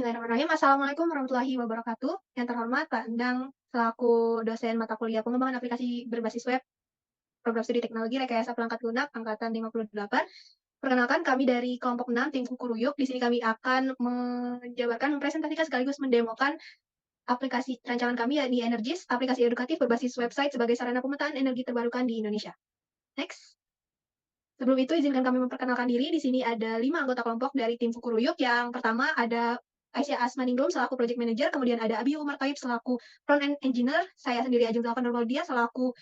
Bismillahirrahmanirrahim. Assalamualaikum warahmatullahi wabarakatuh. Yang terhormat Pak Endang, selaku dosen mata kuliah pengembangan aplikasi berbasis web, program studi teknologi rekayasa perangkat lunak angkatan 58. Perkenalkan, kami dari kelompok 6 tim Kukuruyuk. Di sini kami akan menjabarkan, mempresentasikan sekaligus mendemokan aplikasi rancangan kami yakni Energis, aplikasi edukatif berbasis website sebagai sarana pemetaan energi terbarukan di Indonesia. Next. Sebelum itu, izinkan kami memperkenalkan diri. Di sini ada 5 anggota kelompok dari tim Kukuruyuk. Yang pertama ada Aisyah Asmaningrum selaku Project Manager, kemudian ada Abi Umar Taib selaku Front End Engineer, saya sendiri Ajeng Zalfan Nurmaudia selaku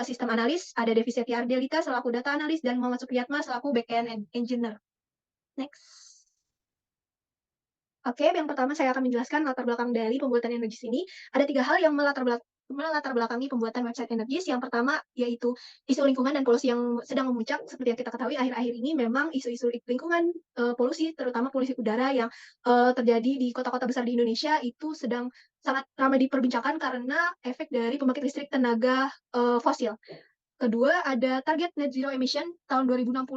Sistem Analis, ada Devi Setia Ardelita selaku Data Analis, dan Muhammad Supriyatma selaku Backend Engineer. Next. Oke, yang pertama saya akan menjelaskan latar belakang dari pembuatan Energis ini. Ada 3 hal yang melatar belakangi pembuatan website Energis. Yang pertama yaitu isu lingkungan dan polusi yang sedang memuncak. Seperti yang kita ketahui, akhir-akhir ini memang isu-isu lingkungan, polusi, terutama polusi udara yang terjadi di kota-kota besar di Indonesia itu sedang sangat ramai diperbincangkan karena efek dari pembangkit listrik tenaga fosil. Kedua, ada target net zero emission tahun 2060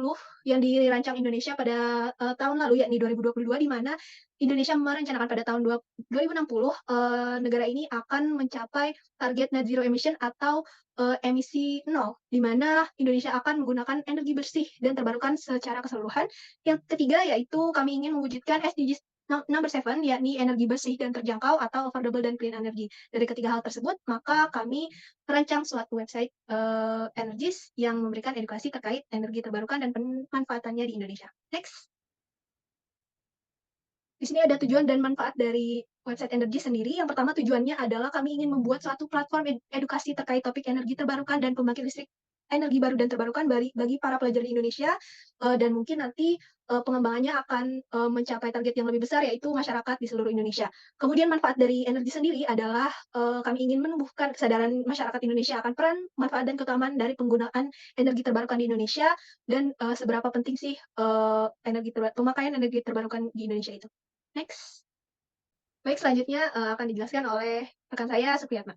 yang dirancang Indonesia pada tahun lalu, yakni 2022, di mana Indonesia merencanakan pada tahun 2060 negara ini akan mencapai target net zero emission atau emisi nol, di mana Indonesia akan menggunakan energi bersih dan terbarukan secara keseluruhan. Yang ketiga, yaitu kami ingin mewujudkan SDGs number 7, yakni energi bersih dan terjangkau atau affordable dan clean energy. Dari ketiga hal tersebut, maka kami merancang suatu website Energis yang memberikan edukasi terkait energi terbarukan dan pemanfaatannya di Indonesia. Next. Di sini ada tujuan dan manfaat dari website Energis sendiri. Yang pertama, tujuannya adalah kami ingin membuat suatu platform edukasi terkait topik energi terbarukan dan pembangkit listrik energi baru dan terbarukan bagi para pelajar di Indonesia, dan mungkin nanti pengembangannya akan mencapai target yang lebih besar, yaitu masyarakat di seluruh Indonesia. Kemudian manfaat dari Energis sendiri adalah kami ingin menumbuhkan kesadaran masyarakat Indonesia akan peran, manfaat, dan keutamaan dari penggunaan energi terbarukan di Indonesia, dan seberapa penting sih pemakaian energi terbarukan di Indonesia itu. Next. Baik, selanjutnya akan dijelaskan oleh rekan saya, Supriyatma.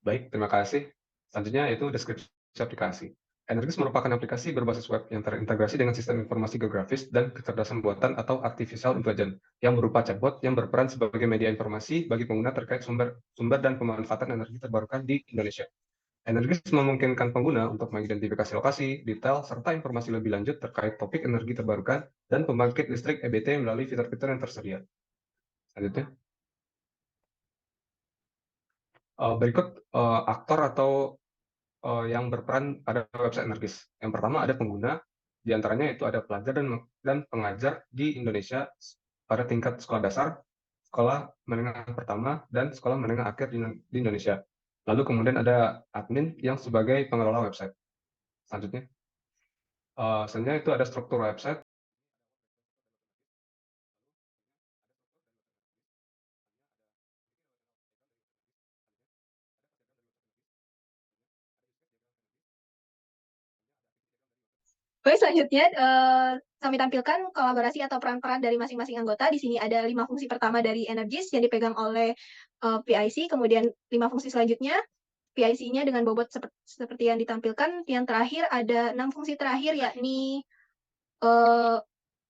Baik, terima kasih. Selanjutnya itu deskripsi aplikasi. Energis merupakan aplikasi berbasis web yang terintegrasi dengan sistem informasi geografis dan kecerdasan buatan atau artificial intelligence yang berupa chatbot yang berperan sebagai media informasi bagi pengguna terkait sumber dan pemanfaatan energi terbarukan di Indonesia. Energis memungkinkan pengguna untuk mengidentifikasi lokasi, detail, serta informasi lebih lanjut terkait topik energi terbarukan dan pembangkit listrik EBT melalui fitur-fitur yang tersedia. Selanjutnya. Berikut aktor atau yang berperan pada website Energis. Yang pertama ada pengguna, diantaranya itu ada pelajar dan pengajar di Indonesia pada tingkat sekolah dasar, sekolah menengah pertama, dan sekolah menengah akhir di Indonesia. Lalu kemudian ada admin yang sebagai pengelola website. Selanjutnya itu ada struktur website. Baik, selanjutnya kami tampilkan kolaborasi atau peran-peran dari masing-masing anggota. Di sini ada 5 fungsi pertama dari Energis yang dipegang oleh PIC, kemudian 5 fungsi selanjutnya PIC-nya dengan bobot seperti yang ditampilkan. Yang terakhir ada 6 fungsi terakhir, yakni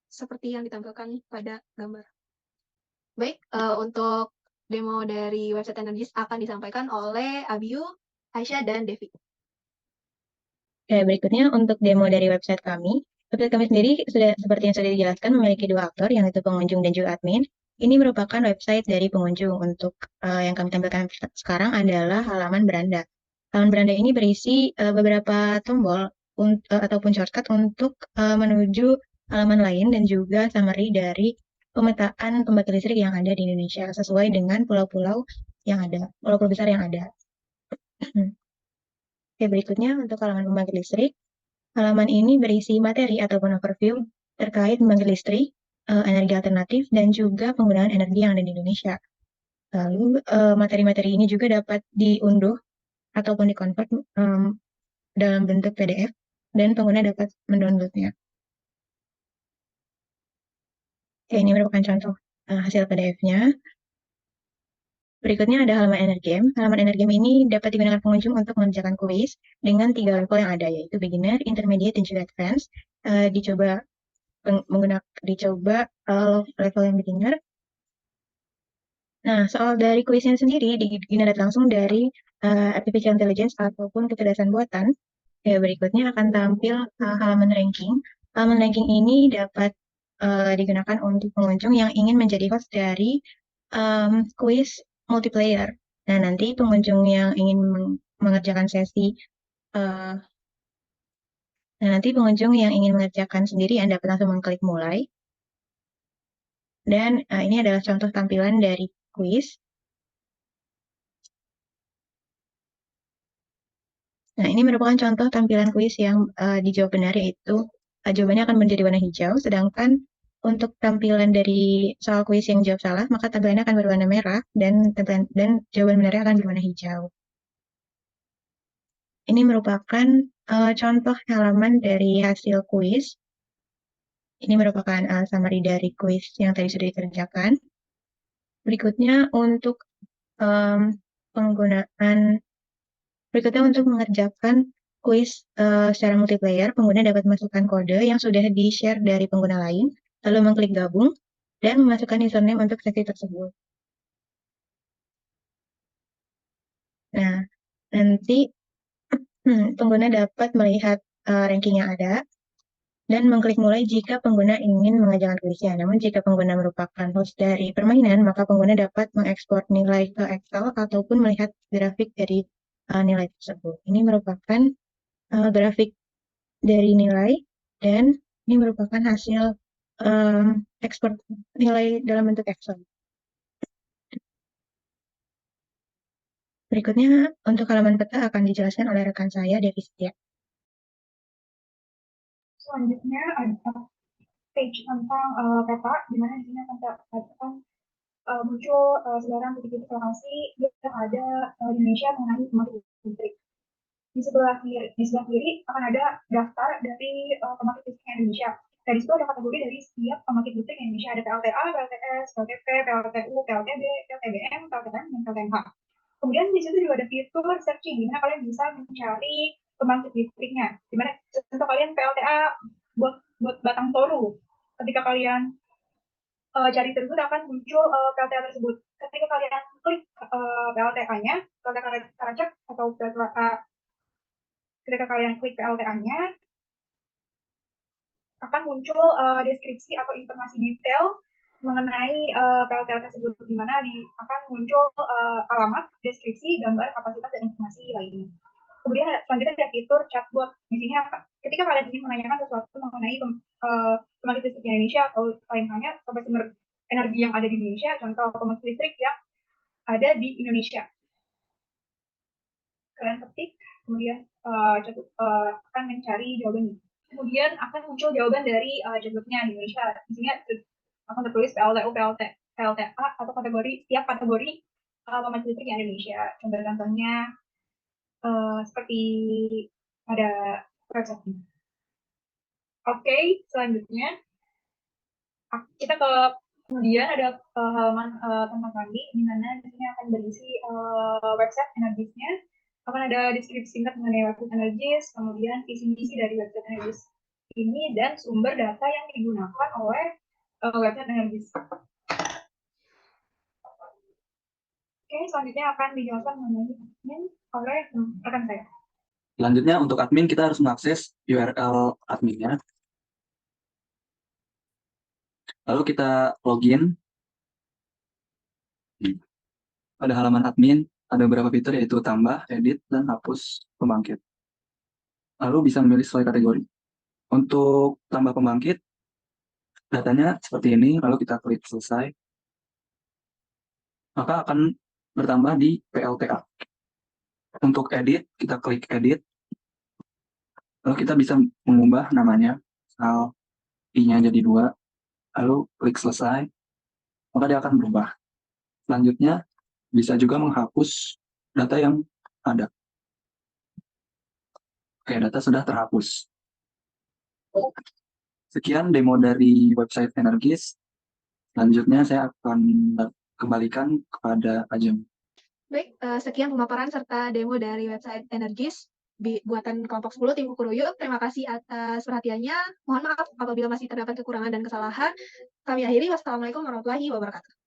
seperti yang ditampilkan pada gambar. Baik, untuk demo dari website Energis akan disampaikan oleh Abiu, Aisyah, dan Devi. Oke, berikutnya untuk demo dari website kami. Website kami sendiri seperti yang sudah dijelaskan memiliki 2 aktor, yang itu pengunjung dan juga admin. Ini merupakan website dari pengunjung. Untuk yang kami tampilkan sekarang adalah halaman beranda. Halaman beranda ini berisi beberapa tombol ataupun shortcut untuk menuju halaman lain dan juga summary dari pemetaan pembangkit listrik yang ada di Indonesia sesuai dengan pulau-pulau yang ada, pulau-pulau besar yang ada. Oke, berikutnya untuk halaman pembangkit listrik. Halaman ini berisi materi ataupun overview terkait pembangkit listrik, energi alternatif, dan juga penggunaan energi yang ada di Indonesia. Lalu materi-materi ini juga dapat diunduh ataupun dikonvert dalam bentuk PDF, dan pengguna dapat mendownloadnya. Oke, ini merupakan contoh hasil PDF-nya. Berikutnya ada halaman Energim. Halaman Energim ini dapat digunakan pengunjung untuk mengerjakan kuis dengan 3 level yang ada, yaitu beginner, intermediate, dan juga advance. Dicoba dicoba level yang beginner. Nah, soal dari kuisnya sendiri digenerate langsung dari artificial intelligence ataupun kecerdasan buatan. Ya, berikutnya akan tampil halaman ranking. Halaman ranking ini dapat digunakan untuk pengunjung yang ingin menjadi host dari kuis multiplayer. Nah, nanti pengunjung yang ingin mengerjakan sesi sendiri, Anda dapat langsung mengklik mulai. Dan ini adalah contoh tampilan dari kuis. Nah, ini merupakan contoh tampilan kuis yang dijawab benar, yaitu jawabannya akan menjadi warna hijau, sedangkan untuk tampilan dari soal kuis yang jawab salah, maka tampilannya akan berwarna merah dan jawaban benarnya akan berwarna hijau. Ini merupakan contoh halaman dari hasil kuis. Ini merupakan summary dari kuis yang tadi sudah dikerjakan. Berikutnya untuk mengerjakan kuis secara multiplayer, pengguna dapat memasukkan kode yang sudah di-share dari pengguna lain, lalu mengklik gabung, dan memasukkan username untuk sesi tersebut. Nah, nanti pengguna dapat melihat ranking yang ada, dan mengklik mulai jika pengguna ingin mengerjakan kuisnya. Namun, jika pengguna merupakan host dari permainan, maka pengguna dapat mengekspor nilai ke Excel ataupun melihat grafik dari nilai tersebut. Ini merupakan grafik dari nilai, dan ini merupakan hasil ekspor nilai dalam bentuk Excel. Berikutnya, untuk halaman peta akan dijelaskan oleh rekan saya, Devi Setia. Selanjutnya ada page tentang peta, di mana di sini akan muncul sebaran titik-titik lokasi yang ada di Indonesia mengenai pembangkit listrik. Di sebelah kiri akan ada daftar dari pembangkit listrik Indonesia. Dari situ ada kategori dari setiap pembangkit listrik Indonesia. Ada PLTA, PLTS, PLTP, PLTU, PLTB, PLTBM, PLTN, dan PLTMH. Kemudian di situ juga ada fitur searching, di mana kalian bisa mencari pembangkit listriknya. Di mana contoh kalian PLTA buat Batang Toru. Ketika kalian cari tersebut akan muncul PLTA tersebut. Ketika kalian klik PLTA-nya, PLTA Karacak atau PLTA, ketika kalian klik PLTA-nya, akan muncul deskripsi atau informasi detail mengenai PLTA tersebut, di mana akan muncul alamat, deskripsi, gambar, kapasitas, dan informasi lainnya. Kemudian selanjutnya ada fitur chatbot. Di sini ketika kalian ingin menanyakan sesuatu mengenai pembangkit listrik Indonesia atau lain halnya sumber energi yang ada di Indonesia, contoh pembangkit listrik yang ada di Indonesia, kalian ketik, kemudian akan mencari jawabannya. Kemudian akan muncul jawaban dari chatbotnya di Indonesia. Di sini akan tertulis PLTU, PLTA atau setiap kategori pembangkit listrik yang Indonesia. Contohnya seperti ada website-nya. Oke, selanjutnya kita kemudian ada halaman tentang kami, di mana di sini akan berisi website Energisnya, akan ada deskripsi singkat mengenai website Energis, kemudian visi misi dari website Energis ini, dan sumber data yang digunakan oleh website Energis. Oke, selanjutnya akan dijelaskan mengenai admin oleh rekan saya. Selanjutnya untuk admin kita harus mengakses URL adminnya. Lalu kita login. Pada halaman admin ada beberapa fitur, yaitu tambah, edit, dan hapus pembangkit. Lalu bisa memilih sesuai kategori. Untuk tambah pembangkit, datanya seperti ini, lalu kita klik selesai. Maka akan bertambah di PLTA. Untuk edit, kita klik edit. Lalu kita bisa mengubah namanya, misal I-nya jadi 2, lalu klik selesai, maka dia akan berubah. Selanjutnya, bisa juga menghapus data yang ada. Oke, data sudah terhapus. Sekian demo dari website Energis. Selanjutnya saya akan kembalikan kepada Ajeng. Baik, sekian pemaparan serta demo dari website Energis. buatan kelompok 10 tim Kukuruyuk. Terima kasih atas perhatiannya. Mohon maaf apabila masih terdapat kekurangan dan kesalahan. Kami akhiri. Wassalamualaikum warahmatullahi wabarakatuh.